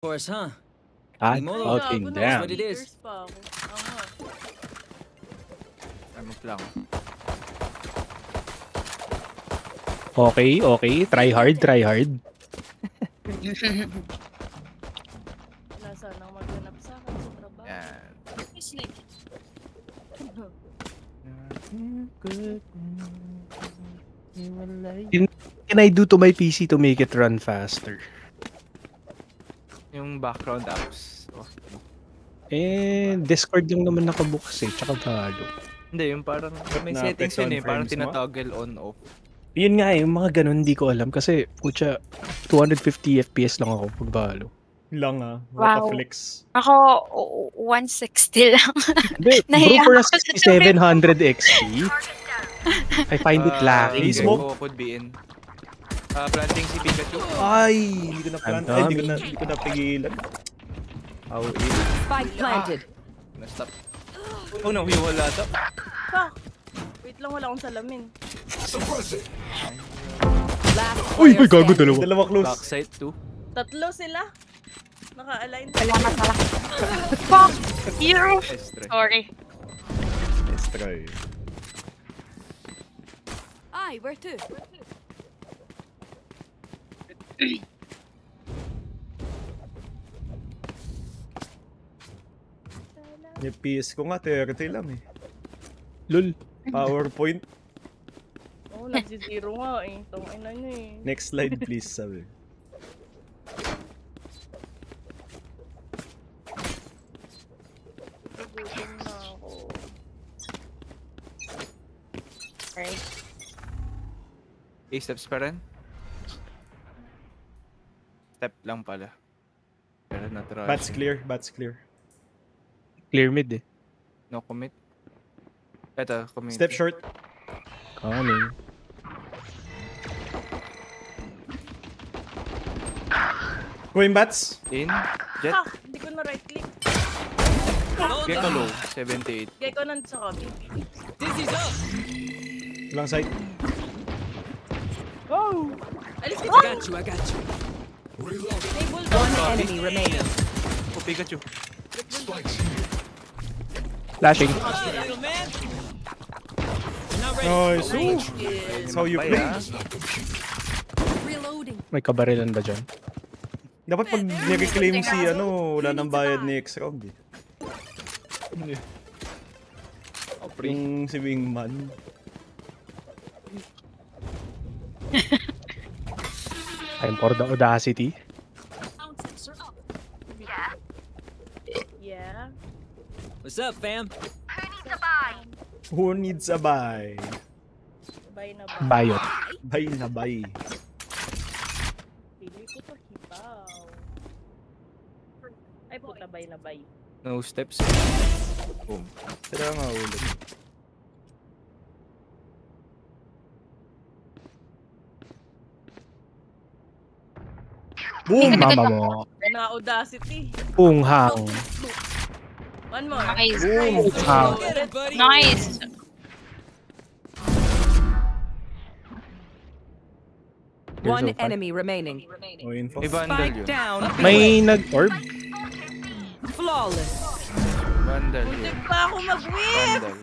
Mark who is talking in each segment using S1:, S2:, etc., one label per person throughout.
S1: course, huh?
S2: Fucking damn.
S1: What it is.
S2: Okay. Try hard.
S3: Wala sanang maghanap sa akin sa trabaho.
S2: Can I do to my PC to make it run faster?
S4: Yung background apps.
S2: Discord lang naman nakabukas tsaka Valo.
S4: Hindi, yung parang may settings yun parang tinatoggle on-off.
S2: Yun nga yung mga ganun hindi ko alam kasi 250 FPS lang ako pag Valo.
S5: Lang
S6: Wow.
S5: Flex.
S6: Ako, 160 lang.
S2: Bro, for a 6700 XP, I find it lacking.
S4: Smoke could be in. Planting si Pikachu.
S5: Ay, hindi ko na plant. Ay, hindi ko na pigilan.
S7: Spike planted.
S4: Na-stop. Oh no, wala to.
S3: Fuck! Wait lang, wala akong salamin.
S2: Uy, gago dalawa.
S5: Dalawa close.
S4: Backside 2.
S3: Tatlo sila. Naka-align.
S6: Salamat pala. Fuck you! Sorry.
S5: Let's try.
S7: Where to?
S5: Yung PS ko nga, 30 lang
S2: Lul.
S5: PowerPoint.
S3: Nag-zero nga Tangina nyo
S5: Next slide please, sabi.
S3: Nagutom na ako.
S6: Alright.
S4: Steps pa rin? Step lang pala. Pero na-try.
S5: Bats clear.
S2: Clear mid
S4: No commit. Eto, commit.
S5: Step short.
S2: Coming.
S5: Going bats.
S4: In. Jet.
S3: Hindi ko na right click.
S4: Gecko low. 78.
S3: Gecko nandun sa copy.
S1: Dizzy's up.
S5: Lang side.
S3: Oh! Alis ka
S1: I got you.
S7: One enemy remaining.
S4: Oh, Pikachu.
S2: Flashing.
S1: Little man.
S5: Nice. That's how you play.
S7: Reloading.
S2: May kabarilan ba dyan?
S5: Dapat pag nire-claim si wala nang bayad next round Yung si Wingman.
S2: Time for the audacity.
S3: Yeah.
S1: What's up, fam?
S5: Who needs a buy?
S3: Bye na ba?
S2: Bayot.
S5: Buy na buy.
S3: Pili ko to hibaw. Ay puta, bye na bye.
S4: No steps. Boom.
S5: Tara nga ulit.
S2: Boom, mama mo.
S3: Na-audacity.
S2: Punghang.
S3: One more.
S6: Nice.
S2: Punghang.
S1: Get it, buddy.
S6: Nice.
S7: One enemy remaining.
S5: No info.
S4: May bundle
S7: Spike
S4: yun.
S7: down.
S2: May nag-orb.
S7: Flawless.
S4: Bundle yun.
S3: Muntik pa ako mag-whip!
S4: Bundle.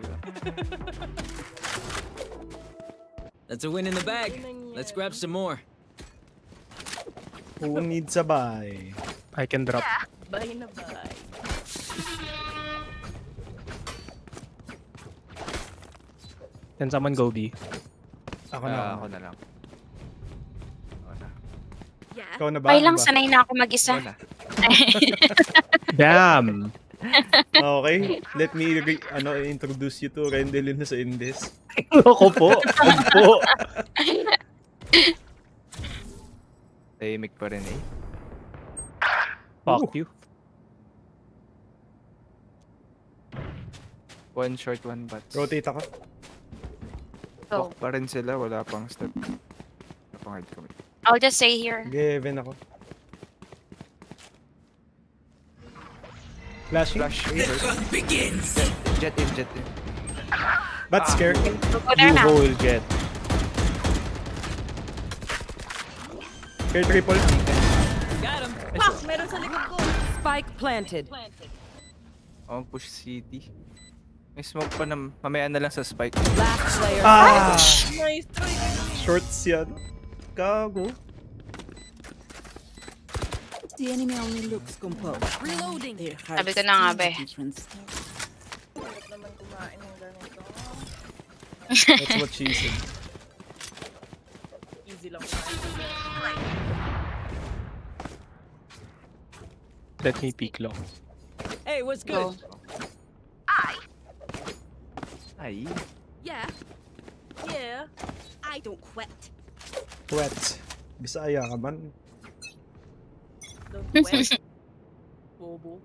S1: That's a win in the bag. Let's grab some more.
S5: Who needs a buy?
S2: I can drop.
S3: Bye na bye.
S2: Can someone go B?
S5: Ako na.
S4: Ako na lang.
S5: Ikaw na ba?
S6: Okay lang,
S5: Ba?
S6: sanay na ako mag-isa.
S4: Ako na.
S2: Damn.
S5: Okay, let me introduce you to Rendelin sa Indes.
S2: Ako po. Ako po.
S4: Tahimik pa rin eh.
S2: Fuck you.
S4: One short, one bats.
S5: Rotate ako.
S6: Go.
S4: Walk pa rin sila, wala pang step. Wala pang hard commit.
S6: I'll just stay here.
S5: Given ako. Flashing.
S4: Flash.
S1: Begins.
S4: Jet in.
S5: Bat scare.
S6: Go
S2: You
S6: there na.
S2: whole jet.
S5: Scare triple.
S1: Got him.
S3: Fuck! Meron sa likod ko!
S7: Spike planted.
S4: Oh, push city. May smoke pa na mamaya na lang sa spike.
S7: Last player.
S3: Nice try.
S5: Shorts yan. Gago.
S8: The enemy only looks composed.
S7: Reloading.
S8: Their
S6: Sabi
S8: hearts
S6: ko na nga, be.
S8: difference.
S3: Hirap naman kumain ng ganito.
S5: That's what she said.
S3: Easy lang kumain.
S2: Let me peek long.
S1: Hey, what's good?
S4: Ay.
S7: Yeah.
S3: Yeah.
S7: I don't quit.
S5: Wet. Bisaya ka man.
S3: Don't wet. Bobo.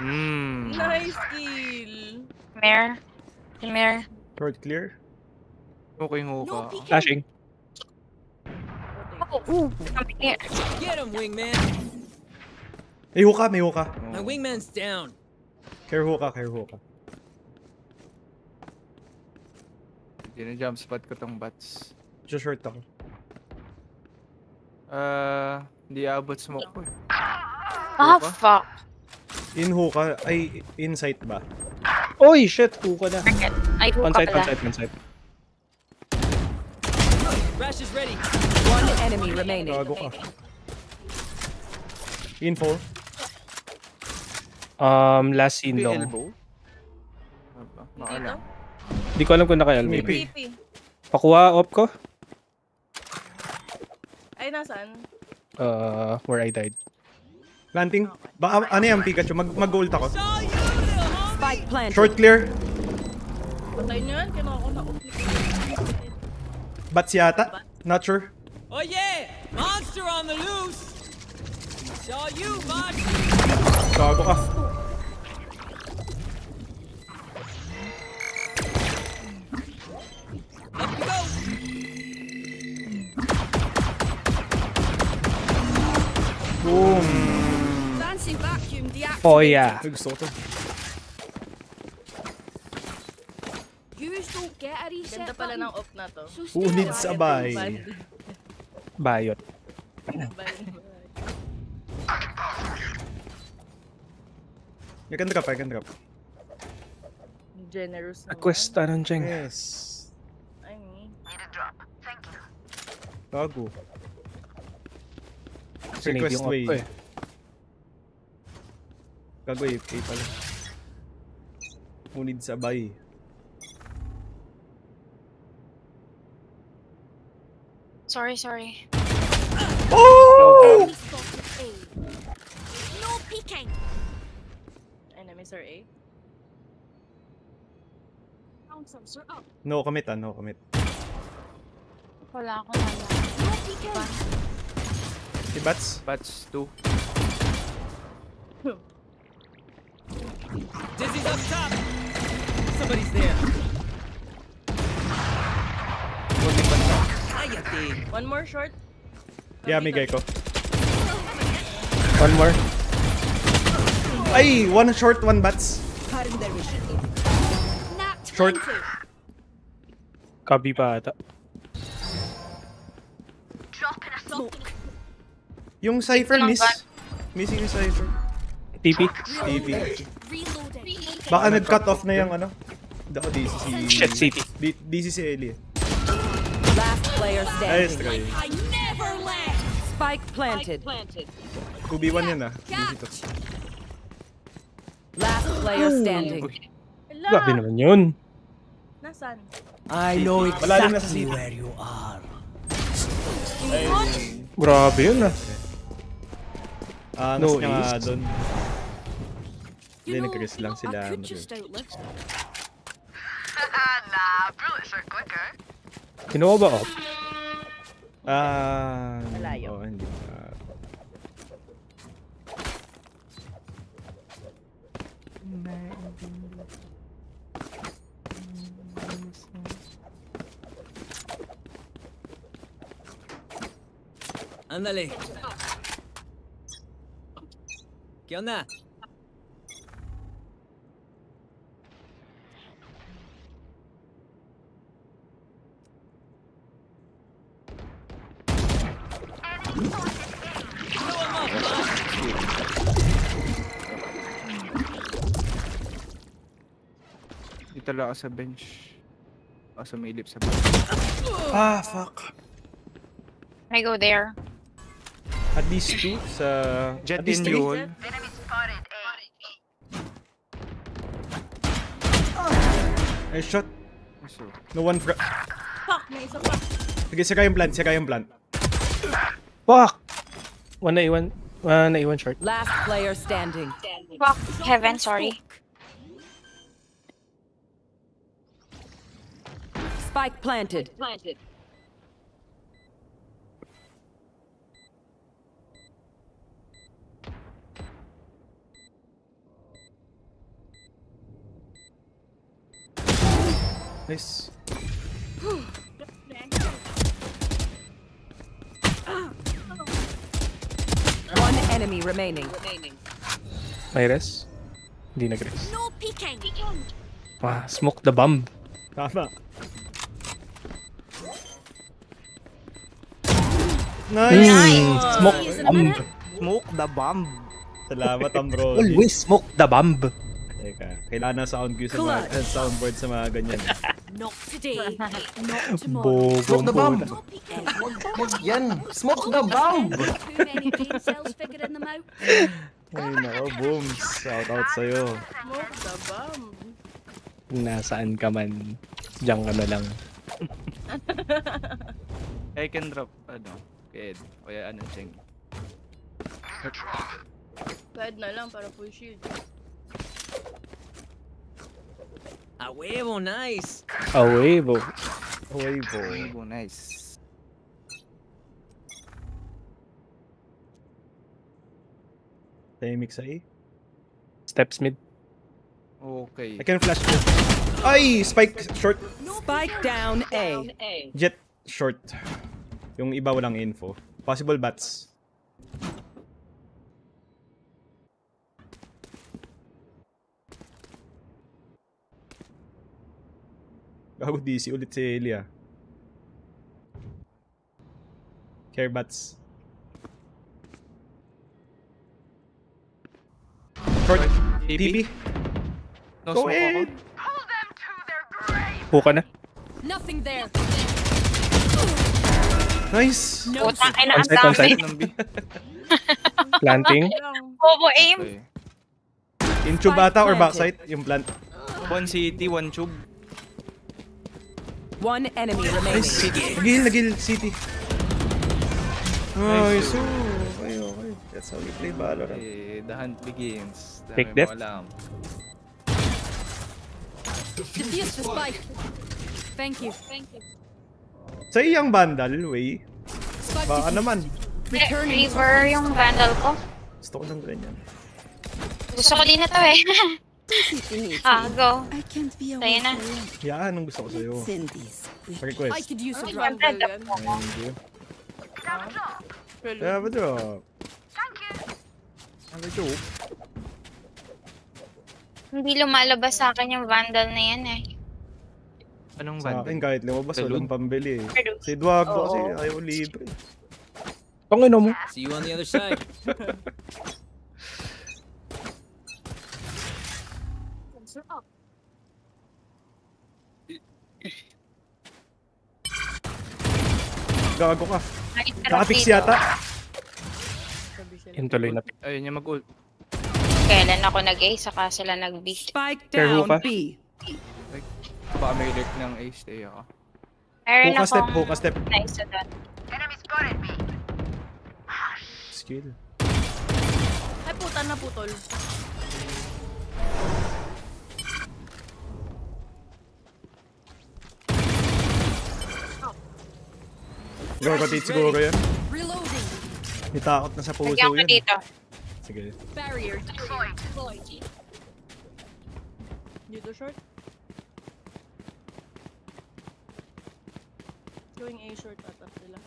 S3: Nice kill.
S6: Mare. Mare.
S5: Short clear.
S4: Okay, hoka.
S2: Flashing.
S6: Oh, come here.
S1: Get him, wingman.
S5: May hoka, may hoka.
S1: My wingman's down.
S5: Care hoka, care hoka.
S4: Gina-jump spot ko tong bats.
S5: Just short ako.
S4: Hindi abot smoke ko.
S6: Ah, fuck.
S5: In hoka, ay insight ba?
S2: Oy, shit. Puka na.
S6: Market. Ay,
S2: On
S6: hookah
S2: site, on
S6: pala.
S2: site, on site.
S1: Rash is ready.
S7: One enemy remaining.
S5: Gago ka. Info.
S2: Last scene
S4: May
S2: long.
S4: elbow? Nakalang.
S2: Di ko alam kung naka-elbow.
S5: Maybe.
S3: PP.
S2: Pakuha op ko.
S3: Ay, nasaan?
S2: Where I died.
S5: Planting. Baka ano yan, Pikachu? Mag-gold ako.
S7: Spike planted.
S5: Short clear.
S3: Patay nyo yan. Kinuha ko na off.
S5: Bats yata. Not sure.
S1: Oh yeah! Monster on the loose! It's all you, bud!
S5: Gago ka.
S1: Up you go!
S5: Boom.
S7: Dancing vacuum deactivated.
S2: Oh yeah.
S5: Ay, gusto ko to.
S7: Yous don't get a reset
S3: Ganda pala ng off na to.
S5: Who needs a buy?
S2: Bayot.
S5: You can drop, I can drop.
S3: Generous naman.
S2: Quest, anong dyan?
S5: Yes.
S3: Ay, me.
S5: Gago.
S2: Grenade
S5: Request
S2: yung op
S5: way.
S2: ko eh.
S5: Gago AFK pala. Who needs a buy?
S6: Sorry.
S5: Oh!
S7: No peeking.
S3: Enemy sir A.
S5: No commit, no commit.
S6: Wala akong alam.
S7: No peeking.
S5: Si Bats?
S4: Bats 2.
S1: Dizzy's up top! Somebody's there. Cállate!
S3: One more short.
S5: Yeah, may ko.
S2: One more.
S5: Ay! One short, one Bats. Short.
S2: Copy pa ata.
S5: Yung Cypher
S6: Ito lang
S5: miss.
S6: ba?
S5: Missing yung Cypher.
S2: TP.
S5: TP. Baka nag-cut off na yung ano. Dako DC si...
S2: Shit, city.
S5: DC si Ellie.
S7: Last player
S5: Ayos,
S7: standing.
S5: try.
S7: Spike planted.
S5: 2v1 yun ah. DC to.
S7: Last player standing.
S2: Grabe
S3: Hala!
S2: naman yun.
S3: Nasaan?
S1: I know
S5: Malalim na sa city.
S1: where you are.
S2: Grabe yun ah.
S5: No
S2: No
S5: niya nga
S2: ace.
S5: doon. Hindi, nag-risk lang sila.
S2: Kinuha ba op?
S3: Malayo.
S5: Oo, hindi.
S1: Ándale. ¿Qué onda?
S4: Dito lang ako sa bench. O sa may lip sa bench.
S5: Ah, fuck.
S6: I go there.
S5: At least 2 sa...
S4: Jet
S5: at least
S4: in
S5: 3.
S4: Yule.
S5: Ay, shot.
S4: So,
S5: No one fra...
S3: Fuck, may isa pa.
S5: Sige, sira yung plant, sira yung plant.
S2: Fuck! Naiwan short.
S7: Last player standing.
S6: Fuck. Heaven, sorry.
S7: Spike planted.
S5: Nice.
S7: One enemy remaining.
S2: May res? Hindi nag-res.
S6: No peeking.
S2: Smoke the bomb.
S5: Tama. Nice!
S2: Smoke bomb.
S4: smoke the bomb.
S5: Salamat, bro.
S2: Always smoke the bomb.
S5: Teka, kailangan ng sound cue sa mga soundboard sa mga ganyan.
S8: Not today. Not tomorrow.
S2: Bobo.
S9: Smoke the bomb.
S8: Not peeking.
S9: Wag yan. Smoke the bomb.
S8: Too many brain cells figuring them out.
S5: Ay, nako, booms. Shout out sa'yo.
S3: Smoke the bomb.
S2: Nasaan ka man, diyan ka na lang.
S4: I can drop, Ked. O ya, Cheng.
S3: Pwede na lang para full shield.
S1: A huevo, nice.
S2: Away, bo.
S5: Away po.
S4: Oh, nice.
S5: Tahimik sa A.
S2: Steps mid.
S4: Okay.
S5: I can flash this. Ay! Spike short.
S7: Spike down A.
S5: Jet short. Yung iba walang info. Possible bats. Gago DC ulit si Elia. Care bats. Short. TB.
S4: No
S5: Go
S4: smoke ako.
S5: ahead.
S2: Puka na.
S8: Nothing there.
S5: Nice.
S6: Utang ina ang
S2: On site,
S6: dami.
S2: on
S4: Ng B.
S2: Planting.
S6: Bobo aim.
S4: Okay.
S5: In tube ata or
S7: planted.
S5: backside? Yung plant.
S4: One city, one tube.
S7: One enemy remaining.
S5: Nagil, city. Nice. Okay, okay. That's how we play Valorant.
S4: Okay, the hunt begins.
S2: Take
S4: Dami mo
S2: def.
S4: alam.
S8: Defuse the spike. Thank you.
S5: Sa iyang vandal, way.
S8: Spike
S5: Baka naman.
S6: River yung vandal ko.
S5: Gusto ko ng ganyan.
S6: Gusto ko din na to eh. Go.
S8: I can't be
S6: Tayo
S8: away
S6: na.
S8: for long.
S5: Yan, anong gusto ko sa'yo.
S8: Send this.
S3: I
S5: Request.
S3: could use a
S6: Ay,
S3: drop.
S6: ganda.
S5: Thank you.
S3: Really?
S5: Yeah, but drop. Ano joke?
S6: Hindi lumalabas sa akin yung vandal na yan eh.
S4: Anong
S5: Sa akin
S4: banda?
S5: kahit lumabas,
S4: Salud.
S5: walang pambili eh. Si Dwago kasi
S6: Oo.
S5: ayaw libre.
S2: Tangin mo.
S1: See you on the other side.
S5: Gago ka.
S6: Nakitira
S5: Nakapix
S6: dito.
S5: yata.
S2: Yung tuloy na.
S4: Ayun niya mag-ult.
S6: Kailan ako nag-A, saka sila nag-B.
S7: Spike
S2: Pero
S7: down
S2: ka?
S7: B.
S4: Baka may lurk ng A, stay ako.
S6: Meron
S5: Hoka step,
S6: akong
S5: hoka step.
S6: naisa doon.
S5: Skill.
S3: Ay, puta na putol.
S5: Gagat siguro yan.
S8: Reloading.
S5: May takot na sa puso
S6: Lagyan ko
S5: yan.
S6: dito.
S5: Sige.
S8: Barrier.
S3: Dito short. Going A short ata sila.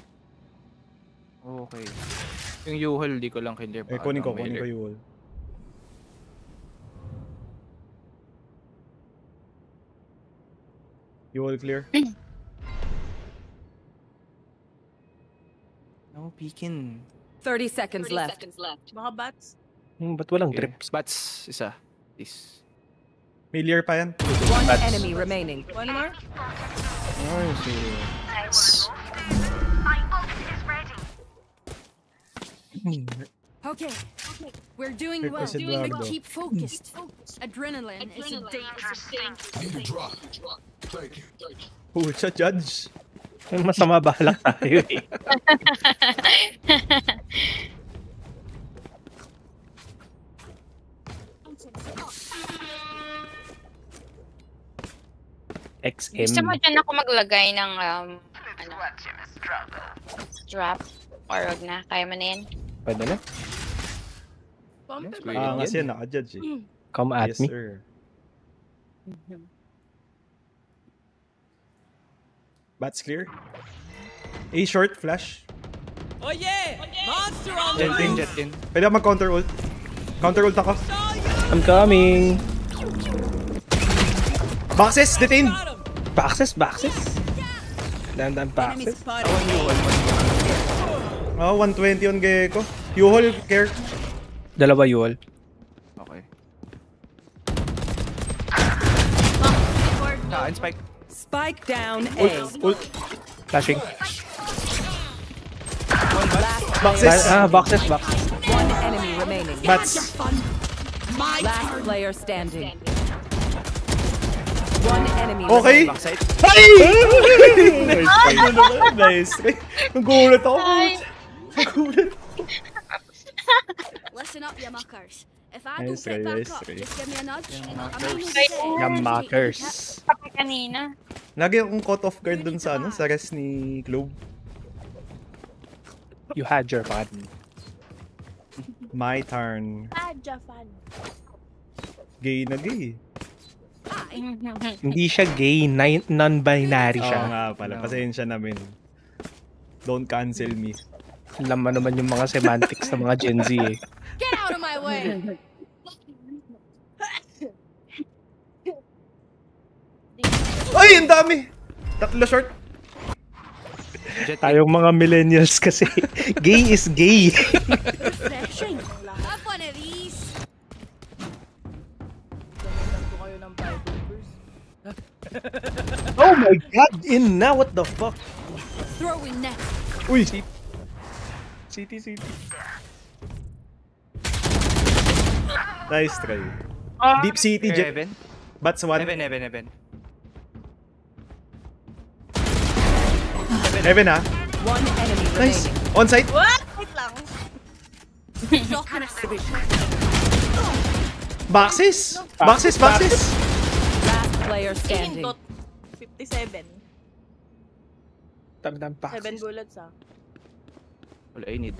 S4: Okay. Yung U-Haul, di ko lang clear.
S5: Eh, kunin ko yung wall. You all clear?
S4: No peeking.
S7: 30 seconds left.
S3: Baka bats.
S2: Ba't walang
S4: Okay.
S2: drips?
S4: Bats, isa. Is.
S5: Failure pa yan.
S7: One enemy remaining.
S3: One more.
S6: Nice.
S8: Okay. We're doing
S5: Wait,
S8: well.
S5: kasi Eduardo.
S8: Keep focused. Adrenaline is a dangerous thing.
S5: Pucha, judge.
S2: May masama balak tayo eh. XM.
S6: Gusto mo dyan ako maglagay ng drop? Or wag na? Kaya mo na yan?
S2: Pwede na.
S3: Pump it.
S4: Great.
S5: Kasi naka-judge eh.
S2: Come at
S5: Yes,
S2: me.
S5: sir. Bats clear. A short, flash.
S1: Oh yeah! Monster on the
S4: Jet in,
S1: loose!
S4: jet in.
S5: Pwede ako mag-counter ult. Counter ult ako.
S1: Saw you!
S2: I'm coming.
S5: Boxes, detain!
S1: Got him!
S2: Boxes. Dandan boxes.
S5: Oh, 120 on Gecko. U-hole, care.
S2: Dalawa yun.
S4: Okay.
S3: Forward.
S4: And spike.
S7: Spike down A.
S5: Ult.
S2: Flashing.
S5: Boxes.
S2: Boxes.
S7: One enemy remaining.
S5: Bats.
S7: Last player standing. One enemy
S5: Okay.
S7: remaining.
S4: Backside.
S5: Nice. Nagulat ako. Nagulat.
S8: Listen up, you muckers. If I
S5: Nice
S8: don't pick
S5: try,
S8: back
S5: nice
S8: up,
S5: try.
S8: just give me a nudge.
S2: Yammakers.
S6: Kapag kanina.
S5: Lagi akong caught off guard dun sa sa rest ni Globe.
S2: You had your fun.
S5: My turn.
S3: Ah, Jafan.
S5: Gay na gay.
S2: Hindi siya gay, non-binary
S5: Oo
S2: siya.
S5: nga pala. Pasensya namin. Don't cancel me.
S2: Alam mo naman yung mga semantics ng mga Gen Z eh.
S8: Get out of my way!
S5: Ay, ang dami! Tatlo short.
S4: Jet in.
S2: Tayong mga millennials kasi gay is gay.
S3: Refreshing.
S8: Have one of these!
S3: Gamitan ko kayo ng Bible verse.
S2: Oh my god, in na, what the fuck?
S8: Throwing net.
S5: Uy!
S2: City.
S5: Nice try. Deep City, Jet.
S4: Heaven.
S5: Bats 1.
S4: Heaven.
S5: Heaven ha.
S7: One enemy
S5: Nice.
S7: remaining.
S5: On site.
S3: What? Wait lang.
S8: Shock and a switch.
S5: Boxes.
S7: Last player
S3: Tingin
S7: standing.
S3: ko, 57.
S2: Tandang
S3: 7
S2: boxes.
S3: bullets ah.
S4: All I need.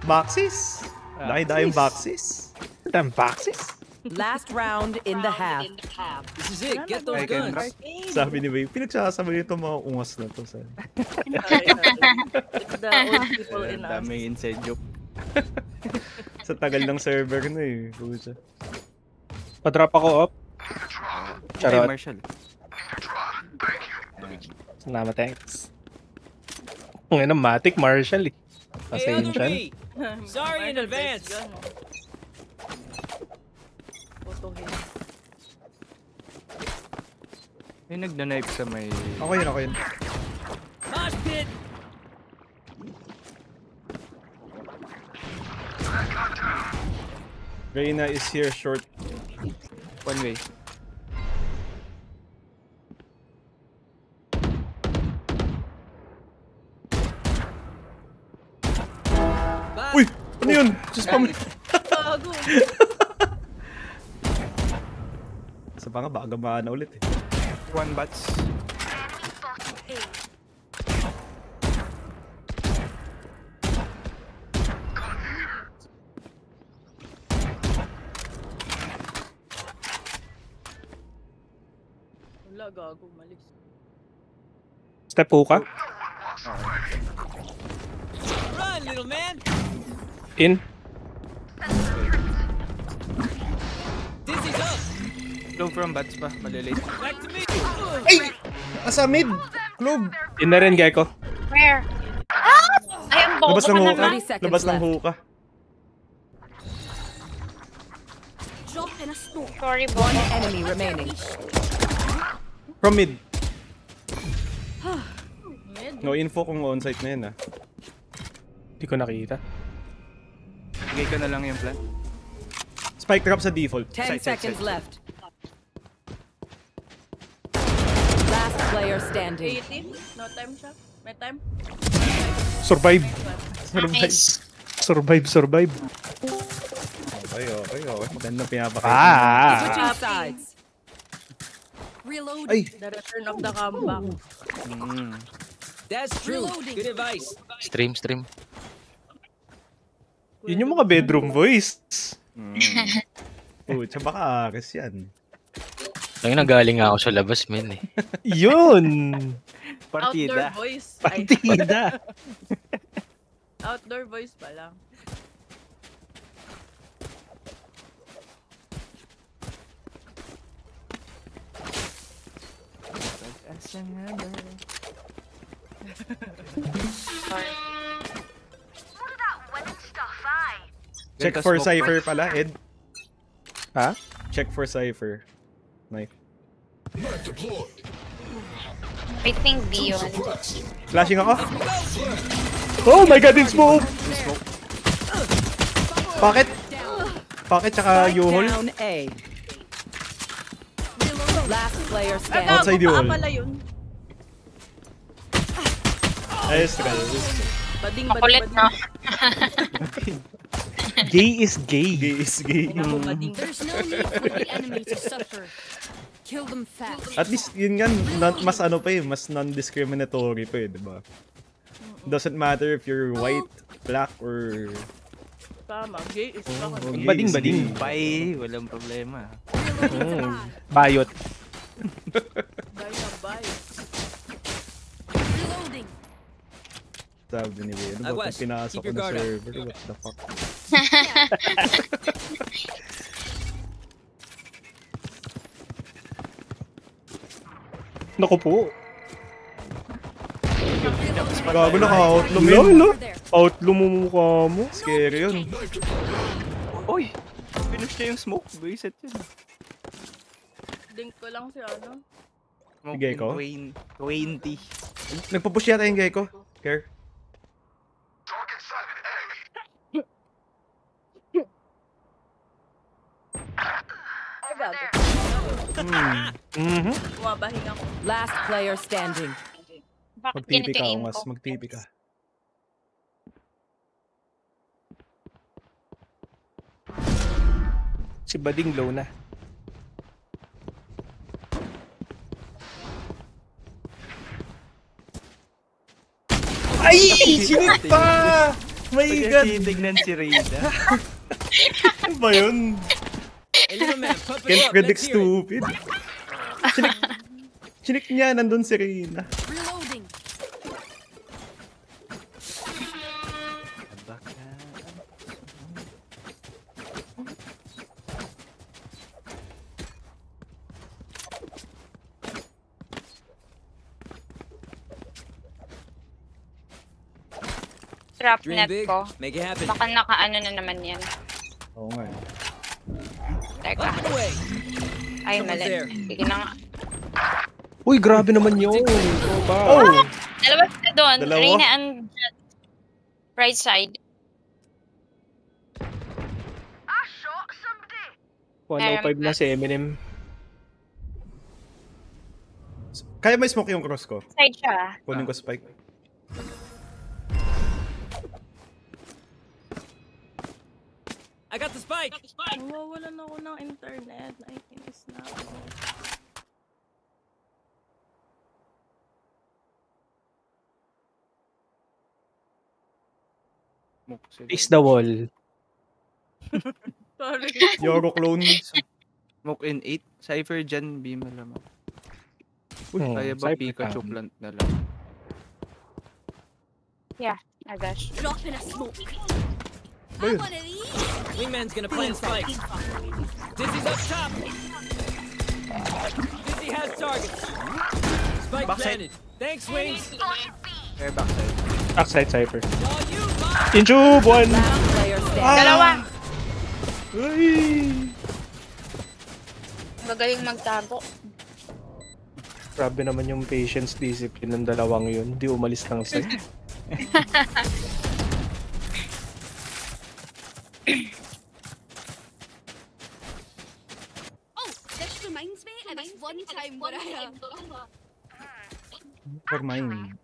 S5: Boxes. Dahil boxes.
S2: Tandang boxes?
S7: Last round in the half.
S1: This is it, get those
S4: I can
S1: guns.
S5: Sabi ni Wei, pinagsasabay nito mga ungas na to.
S3: Sorry. It's the old people in us.
S4: Daming inside joke.
S5: Sa tagal ng server na eh. Pucha.
S2: Pa-drop ako up.
S4: Ay,
S2: Charot.
S4: Marshall.
S2: Salamat, thanks. Ngayon ang Matic Marshall eh.
S1: Hey, other
S2: Pasensya.
S1: me! Sorry in advance.
S3: Potohin.
S4: May nagna-knife sa may...
S5: Ako yun.
S1: Mosh pit!
S5: Reyna is here short.
S4: One way.
S1: Back.
S5: Uy! Ano yun? Just pam...
S3: Gago.
S5: Sa pa nga, baka gamaan na ulit eh.
S4: One bats.
S3: Wala, gago. Malis.
S2: Step po ka.
S1: Run, little man!
S2: In.
S1: Dizzy's up!
S4: Low from bats pa. Malilate.
S1: Back to me!
S5: Ay! Asa mid! Klog!
S2: Yun na rin, Gecko.
S6: Where? Ah! Ay, ang bobo
S5: Labas
S6: ka
S5: ng hookah.
S6: naman.
S7: 30 seconds
S5: Labas ng
S7: left.
S5: hookah.
S8: Drop in a smoke.
S6: Sorry,
S7: One
S6: bobo.
S7: enemy remaining.
S5: From mid. No info kung on-site na yun ah.
S2: Hindi ko nakita.
S4: Bigay ko na lang yung plan.
S5: Spike trap sa default.
S7: 10 seconds left. Last player standing.
S3: 80? No time siya? May time?
S2: Survive.
S6: Nice.
S2: Survive.
S5: Okay. Maganda pinapakita.
S7: Switching sides.
S8: Reload.
S5: Ay!
S3: The return of the comeback.
S1: That's true. Good advice.
S10: Stream.
S2: Yun yung mga bedroom voice.
S5: Pucha, baka ares yan.
S10: Lang nagaling ako sa labas, men eh.
S2: Yun!
S3: Outdoor
S4: Partida.
S3: voice.
S2: Partida.
S3: Outdoor voice pa lang.
S5: Check for Cypher pala, Ed.
S2: Ha?
S5: Check for Cypher. Knife.
S6: I think B yun.
S5: Flashing ako.
S2: Oh my god, it's smoke!
S5: Pocket. Pocket tsaka U-hole.
S7: Down A. Last player
S3: Ay,
S7: standing.
S5: Outside
S3: gago,
S5: wall.
S3: pala yun.
S5: Ayos ka.
S3: Bading,
S6: Makulit, no?
S2: Gay is gay.
S5: Gay is gay.
S3: Ako, bading.
S8: There's no need for the enemy to suffer. Kill them fast.
S5: At least yun nga, mas ano pa eh, mas non-discriminatory pa eh, di ba? Doesn't matter if you're white, black, or...
S3: Tama, gay is ako.
S5: gay
S2: Bading-bading.
S5: is gay.
S4: Bye, walang problema.
S2: Bayot.
S3: Bye na bye.
S8: Reloading.
S5: Sabi ni Wayne, ano ba
S1: Agwas,
S5: pag pinasok
S1: keep
S5: ko
S1: your
S5: na
S1: guard up.
S5: server? What the fuck?
S2: Naku po.
S5: Gago naka-outloom
S2: Lol,
S5: yun.
S2: no? Outloom mo mukha mo.
S5: Scary yun.
S4: Oy! Pinush niya yung smoke. Buisit yun.
S3: Link ko lang si ano.
S4: Smoke
S5: Sige,
S4: in
S5: ko?
S4: 20.
S5: Nagpa-push yata yung Gecko. Care.
S3: Ay, gago. Bumabahing ako.
S7: Last player standing.
S6: Bakit
S5: Magtipi
S6: ganito
S5: ka,
S6: yung
S5: Ungas.
S6: info?
S5: Magtipi ka.
S2: Si Bading low na.
S5: Ay! Sinit pa! My God!
S4: Titignan si Reyna.
S5: Ano ba yun?
S1: Hey, little man, pump it
S5: Can't
S1: up.
S5: predict
S1: Let's hear it.
S5: stupid. Chinik niya, nandun si Reyna.
S8: Reloading.
S6: Trap
S1: Dream
S6: net
S1: big,
S6: ko.
S1: make it happen.
S6: Baka nakaano na naman yan.
S5: Oo nga.
S6: Teka.
S1: Up and away.
S6: Ay,
S1: Someone's
S6: mali.
S1: there.
S6: Sige na nga.
S2: Uy, grabe naman yun.
S5: Oh!
S6: Dalawa sila doon.
S5: Dalawa?
S6: Reyna and Jet. Right side.
S2: 105 na si Eminem.
S5: Kaya may smoke yung cross ko.
S6: Side siya.
S5: Kunin ko spike.
S1: I got the spike.
S3: Nawawalan ako ng internet. Naikinis na ako.
S2: Face the wall.
S3: Sorry.
S5: Yoro clone.
S4: Smoke in 8. Cypher dyan, B malamang. Kaya ba
S2: Cypher
S4: Pikachu
S2: ka.
S4: plant na lang?
S6: Yeah, I guess.
S8: Drop in a smoke.
S5: Ayun.
S8: One of these.
S1: Wingman's gonna plant spike. Dizzy's up top. Dizzy has targets. Spike
S4: Backside.
S1: planted. Thanks, Wings.
S4: Fair backside.
S2: Backside Cypher.
S1: Saw you, Mom.
S2: Intube! One!
S7: Last player standing.
S6: Dalawa.
S5: Uy!
S6: Magaling magtago.
S2: Grabe naman yung patience discipline ng dalawang yun. Hindi umalis ng site.
S8: Oh, this reminds me of this one time where I
S5: For mine.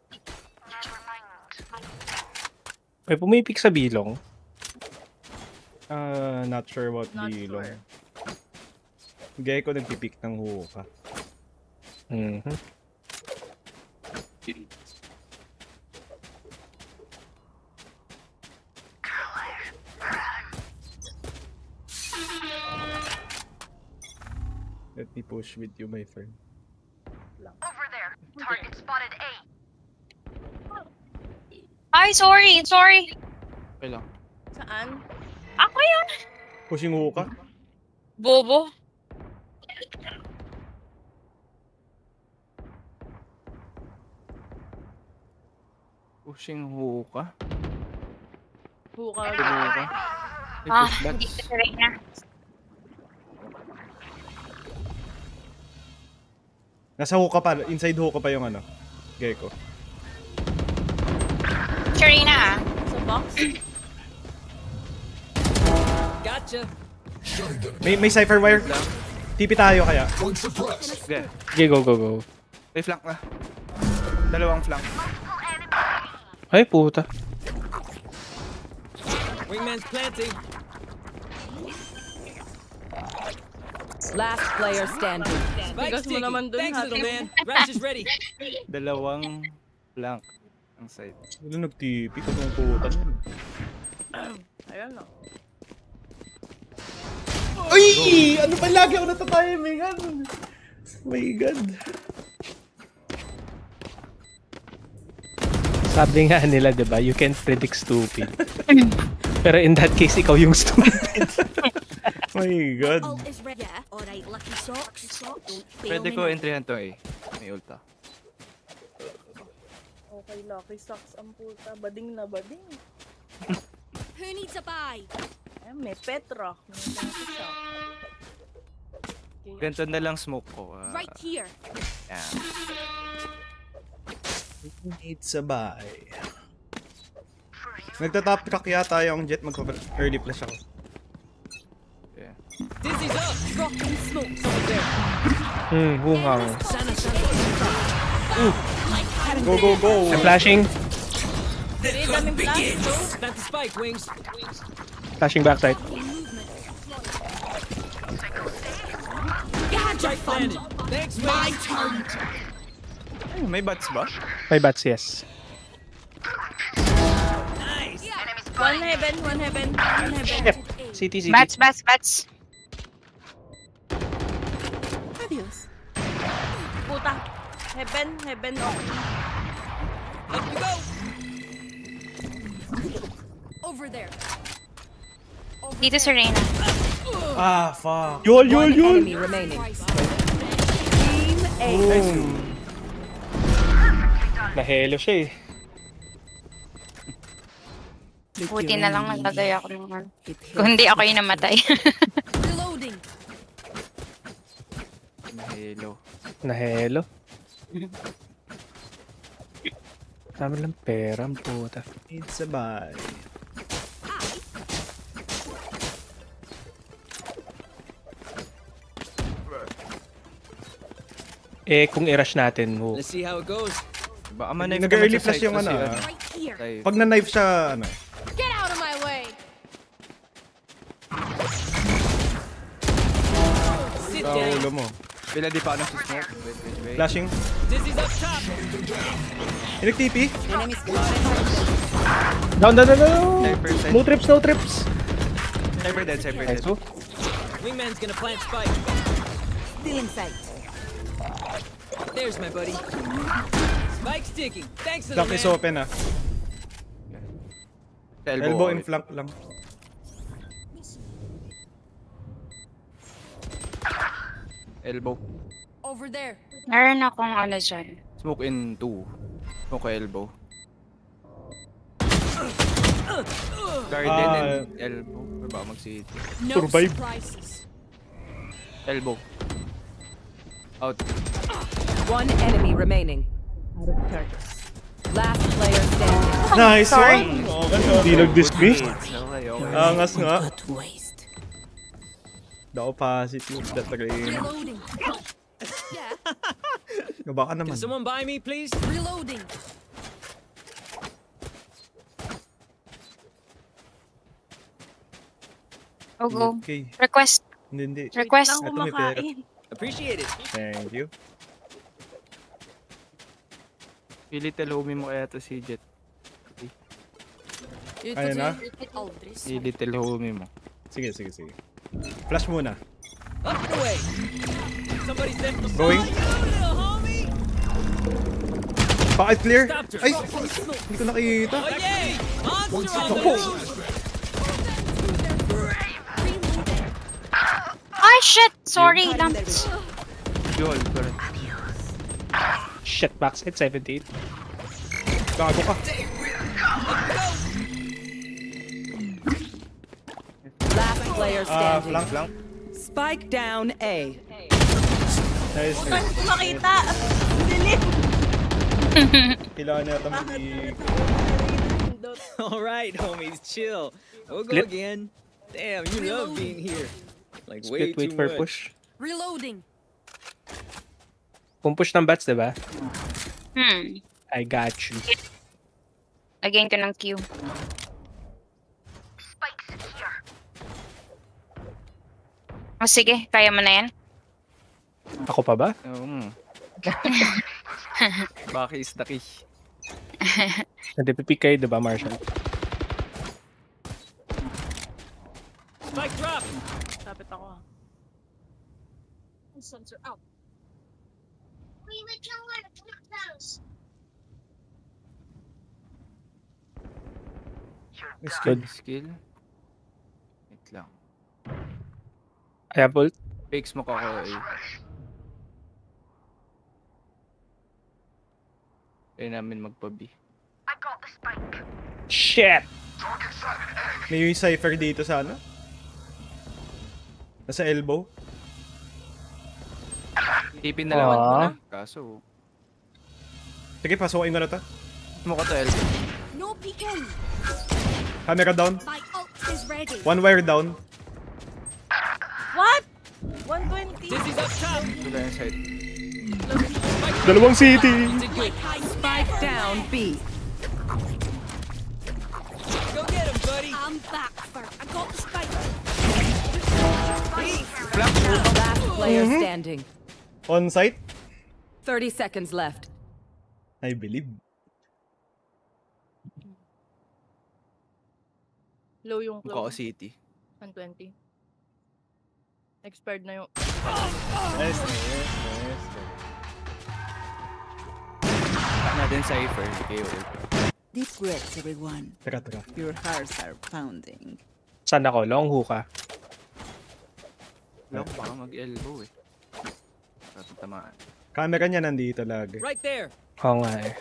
S2: May pumipik sa bilong.
S5: Not sure what
S3: Not
S5: bilong.
S3: sure.
S5: Gaya ko nagpipick ng hookah.
S2: Mhm.
S5: Let me push with you, my friend.
S6: Ay, sorry.
S4: Okay lang.
S3: Saan?
S6: Ako yun.
S5: Pushing hookah?
S6: Bobo.
S4: Pushing hookah.
S3: Buka.
S4: Hookah. Ay,
S6: Ah,
S4: push
S6: hindi
S4: bats.
S6: ko rin na.
S5: Nasa hookah pa, inside hookah pa yung ano. Gecko.
S6: Sharina, ah.
S3: Sa box?
S1: Gotcha.
S5: May Cypher wire. TP tayo kaya.
S4: Okay.
S2: Okay, go.
S4: May flank na. Dalawang flank.
S2: Ay, puta.
S1: Wingman's planting.
S7: Last player standing.
S1: Spike
S3: Bigas mo
S1: sticky.
S3: naman dun,
S1: Thanks,
S3: ha?
S1: little man. Rash is ready.
S4: Dalawang flank. Ang side.
S5: Wala nag-TP. Kung puta nun.
S3: Ayan lang.
S5: Uy! Ano ba lagi ako natatayimingan? My God.
S2: Sabi nga nila, di ba? You can't predict stupid. Pero in that case, ikaw yung stupid.
S5: My God.
S8: Ult is ready. Yeah, alright, lucky socks. Don't fail
S4: Pwede
S8: me
S4: ko
S8: now.
S4: entryhan to eh. May ulta.
S3: Okay, lucky socks ang puta. Bading na bading.
S8: Who needs a buy?
S3: Ayan, may Petra. May lucky socks. Okay.
S4: Ganito na lang smoke ko.
S8: Right here.
S4: Yeah.
S5: Need sabay. Nagta-top track yata yung Jet. Mag-early flash ako.
S4: Yeah.
S1: Dizzy's up.
S8: Dropping smokes.
S2: Hungang.
S5: Go.
S2: I'm flashing.
S3: Hey, daming flash.
S1: Plant the spike, Wings.
S2: Flashing backside.
S1: Spike planted. Thanks, Wings.
S4: Ay, may bats ba?
S2: May bats, yes.
S1: Nice.
S3: One heaven.
S2: Yep. CT.
S6: Bats.
S8: Adios.
S3: Puta. Heaven. Okay.
S1: Up we go.
S8: Over there.
S6: Dito si Reyna.
S5: Ah, fuck.
S7: One enemy remaining.
S8: Team A.
S2: Nahelo siya eh.
S6: Buti na lang nagagay ako naman. Kung hindi ako yung namatay.
S8: Reloading.
S4: Mahelo.
S2: Nahelo. Dami lang pera, ang puta.
S5: Need sabay.
S2: Eh, kung i-rush natin,
S1: Let's see how it goes.
S4: Baka man
S5: Nag-early flash yung ano.
S8: Right here.
S5: Pag na-knife siya, ano.
S8: Get out of my way.
S1: Sit
S5: Sa
S1: down.
S5: ulo mo.
S4: Bila di pa ako nag-smoke. Wait.
S5: Flashing.
S1: Dizzy's up top.
S5: Inig-TP.
S2: Down.
S4: Cypher side.
S2: No trips.
S4: Cypher dead.
S2: Nice, oh.
S1: Wingman's gonna plant spike.
S7: Still in sight.
S1: There's my buddy. Spike's ticking. Thanks, little
S5: Lock is
S1: man.
S5: open ah.
S4: Elbow
S5: Elbow in
S4: ulit.
S5: flank lang.
S4: Elbow.
S8: Over there.
S6: Meron akong ano dyan.
S4: Smoke in 2. Smoke elbow. Garden and elbow. Or baka mag-city.
S8: No
S2: Survive.
S8: surprises.
S4: Elbow. Out.
S7: One enemy remaining. Last player standing.
S5: Nice
S6: Sorry.
S5: one! Okay,
S2: Hindi nag-dismiss.
S4: Okay, okay.
S5: Angas nga. Daw positive that rain.
S8: Reloading. Yeah.
S5: Baka naman.
S1: Can someone buy me, please?
S8: Reloading.
S6: Go.
S5: Okay.
S6: Request.
S5: Hindi.
S6: Request.
S5: Ito may pera.
S1: Appreciate it.
S5: Thank you.
S4: Little homie mo kaya to si Jet.
S5: Ayun na.
S4: Little homie mo.
S5: Sige. Flash muna.
S1: Up and away. Somebody sent the
S5: Going.
S1: little homie.
S5: Bakit clear?
S1: Stopped her.
S5: Ay! Hindi ko nakikita.
S1: Oh, yay! Monster on the loose.
S6: Ay, shit! Sorry, lamps.
S4: Yun, correct.
S2: Shit, backside 78.
S5: Gago ka.
S7: Last player standing.
S5: Flank.
S7: Spike down A.
S5: Nice.
S6: Makita!
S5: Kailangan na ito mag-i...
S1: All right, homies, chill. We'll go
S2: Split.
S1: again. Damn, you love being here. Like way
S2: Split, wait
S1: too
S2: for
S1: much.
S2: push.
S8: Reloading.
S2: Kung push ng bats, diba? I got you.
S6: Again ko ng Q. Oh, sige. Kaya mo na yan.
S2: Ako pa ba?
S4: Baki is the key.
S2: Nagpipik kayo, diba, Marshall?
S1: Spike drop.
S3: Tapit ako.
S8: Sensor out.
S5: It's
S2: Good.
S4: Skill. Wait lang.
S2: I have ult.
S4: Fake smoke ako eh. Kaya namin magpa-B.
S2: Shit!
S5: May yung cipher dito sa ano? Nasa elbow.
S4: Tipin na naman ko
S2: Ah.
S4: na. Kaso,
S5: Sige, pasukin ko na to.
S4: smoke to elbow.
S8: No peeking.
S5: Camera down.
S8: My ult is ready.
S5: One wire down.
S3: What? 120.
S1: Dizzy's up top.
S4: Ito lang yung side.
S2: Dalawang city!
S7: Spike down B.
S1: Go get him, buddy.
S8: I'm back for. I got the spike.
S7: Last player standing.
S5: On site.
S7: 30 seconds left.
S5: I believe.
S3: Low yung
S4: Mukha ko
S3: close.
S4: city.
S3: 120. Expired na yung...
S5: Nice.
S4: Natin cipher. Kayo.
S11: Deep breaths, everyone.
S5: Tara.
S11: Your hearts are pounding.
S2: Saan ako? Long hookah.
S4: Lang, baka mag-elbow eh. Tatamaan.
S5: Camera niya nandito lagi.
S1: Right there.
S2: Oo nga eh.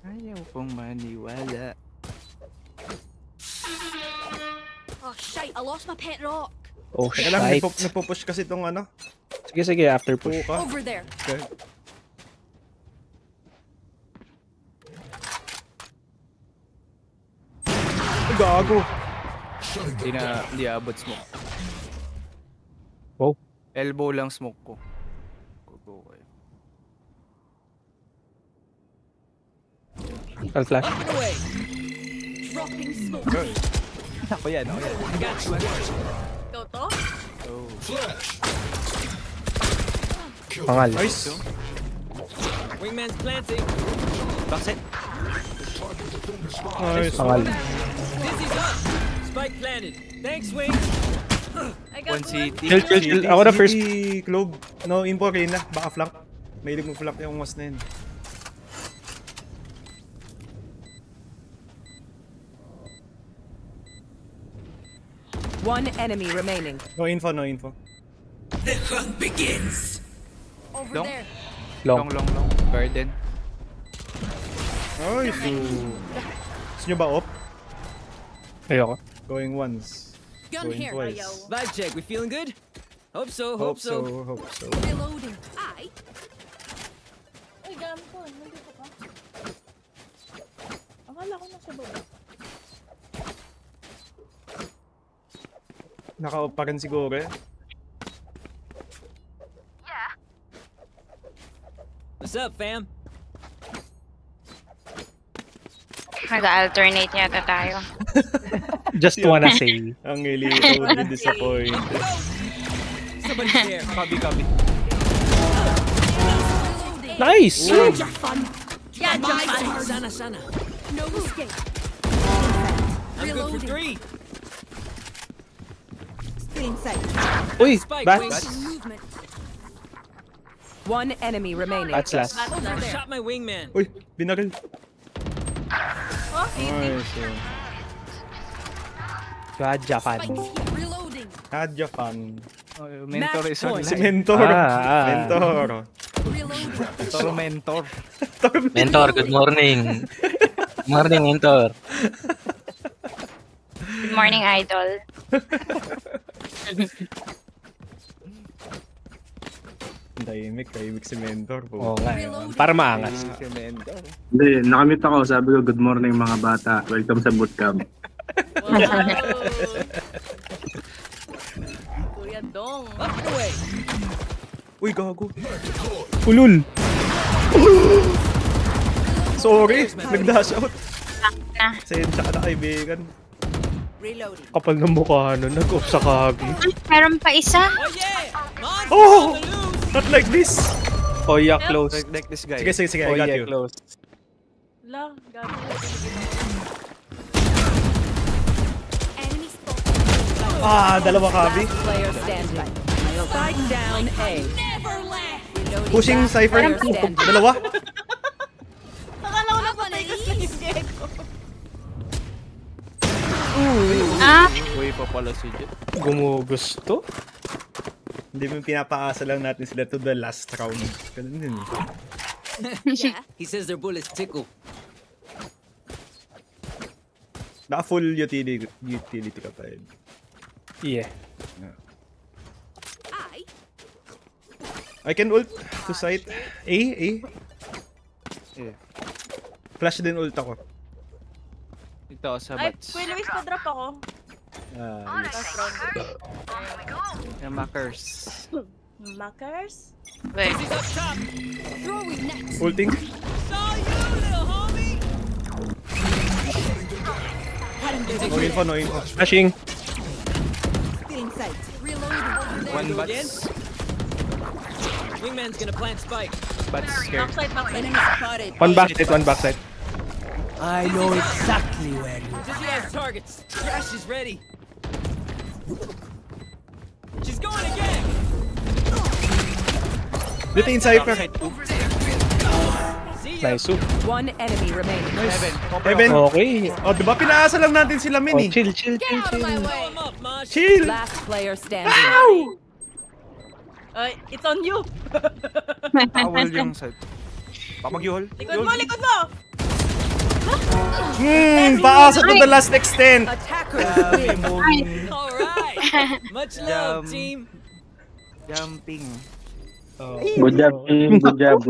S4: Ayaw pong maniwala.
S8: Oh shite! I lost my pet rock.
S2: Oh,
S5: Kaya lang,
S2: shit.
S5: nagpo-push kasi itong ano.
S2: Sige, after push.
S5: Puka.
S8: Over there.
S5: Okay. Ay, gago.
S4: Hindi abot smoke.
S2: Wow.
S4: Elbow lang smoke ko. Go kayo.
S2: I'll flash.
S1: Up and away.
S8: Dropping smoke.
S4: Ako yan.
S1: I got you.
S3: Ikaw to?
S4: Oh.
S2: Pangal.
S5: Nice.
S1: Wingman's planting.
S4: Backset.
S5: Nice.
S2: Pangal.
S1: Dizzy's up. Spike planted. Thanks, Wing.
S3: I got
S4: One city.
S2: Chill. Ako na first.
S5: Clove. No, info rin na. Baka flank. Mahilig mo flank yung mas na yun.
S7: One enemy remaining.
S5: No info, no info.
S8: Over
S4: Long?
S8: there.
S2: Long.
S4: Long. Garden.
S5: Ay, gusto nyo ba op?
S2: Ayoko.
S5: Going once.
S8: Gun
S5: Going
S8: here.
S5: twice.
S1: Vibe check. We feeling good? Hope so.
S5: Hope so.
S8: Reloading. I.
S3: Uy, gampo. Nandito ka. Akala ko nasa baba.
S5: Naka-op pa rin siguro eh.
S1: What's up, fam?
S6: Nag-alternate yata tayo.
S2: Just wanna say.
S5: Ang ilitaw din disappoint.
S1: Somebody's here.
S4: Copy.
S2: Nice!
S1: Sana.
S8: No escape.
S1: I'm good for 3.
S11: Still inside.
S2: Uy,
S1: Spike,
S2: bats.
S8: Movement.
S7: One enemy remaining.
S2: Bats last.
S1: Shot my wingman.
S5: Uy, binaril.
S3: Oh,
S5: Nice.
S2: God, Japan.
S8: Reloading.
S5: Hadya fun.
S4: Mentor is online.
S5: Si Mentor. Mentor.
S8: Reloading.
S4: Mentor.
S10: Mentor, good morning. Good morning, Mentor.
S6: Good morning, idol.
S5: Tahimik si Mentor po.
S2: Oo nga. Para maangas.
S4: Si Mentor.
S12: Hindi, nakamute ako. Sabi ko, good morning mga bata. Welcome sa bootcamp.
S3: Kuya Dong.
S1: Up and away.
S5: Uy, gago.
S2: Ulul!
S5: Sorry, nag-dash out.
S6: Na.
S5: Sensya ka na kaibigan.
S11: Reloading.
S2: Kapal ng mukha nun. Nag-off sa kagi.
S6: Meron pa isa.
S1: Oh yeah. Monster
S5: Oh!
S1: on the loose.
S5: Not like this!
S2: Oh yeah, close.
S4: Like this guy.
S5: Sige,
S2: Oh
S5: I got
S2: yeah,
S5: you.
S2: close.
S3: La, gago.
S8: Enemy spotted.
S5: Ah, dalawa kabi.
S7: Last player standing. Spike down A.
S8: Never left.
S5: Pushing Cypher.
S7: Player standing.
S5: Dalawa.
S3: Akala ko na patay ka sa Diego.
S6: Ah,
S4: Uy, pa pala si Jet.
S2: Gumugusto?
S5: Hindi mo pinapaasa lang natin sila to the last round. Ganun din.
S1: He says their bullets tickle.
S5: Naka full utility ka pa yun.
S2: Yeah.
S5: I can ult to site. A. Flash din ult ako.
S4: Ito sa
S3: Ay,
S4: bats.
S3: Kuya Luis, pa-drop ako.
S5: Yes.
S3: Last round.
S4: Yung Makers.
S3: Makers?
S6: wait.
S1: He's up top.
S8: Throwing next.
S5: Ulting.
S1: Saw you, little homie.
S5: No info.
S2: Flashing.
S11: Still inside.
S8: Reloading.
S4: One
S1: Go again.
S4: bats.
S1: Wingman's gonna plant spike.
S4: Bats scared.
S3: Backside.
S11: Enemy spotted.
S2: One backside.
S1: I know exactly where you are. Dizzy has targets. Crash is ready. She's going again.
S5: Detain Cypher.
S1: See ya.
S2: Nice.
S7: One enemy remaining.
S5: Heaven.
S2: Okay.
S5: Oh, diba pinaasa lang natin sila
S2: Oh,
S5: Min eh.
S2: chill.
S8: Get out of my
S1: Blow
S8: way.
S1: him up, Mosh.
S5: Chill.
S7: Last player standing.
S3: It's on you.
S4: Awal yung side. Pamagyuhol.
S3: Likod mo!
S5: Paasa to the last extent.
S7: Attackers win.
S1: All right. Much love, team.
S4: Jumping.
S12: Good job, team. Good job.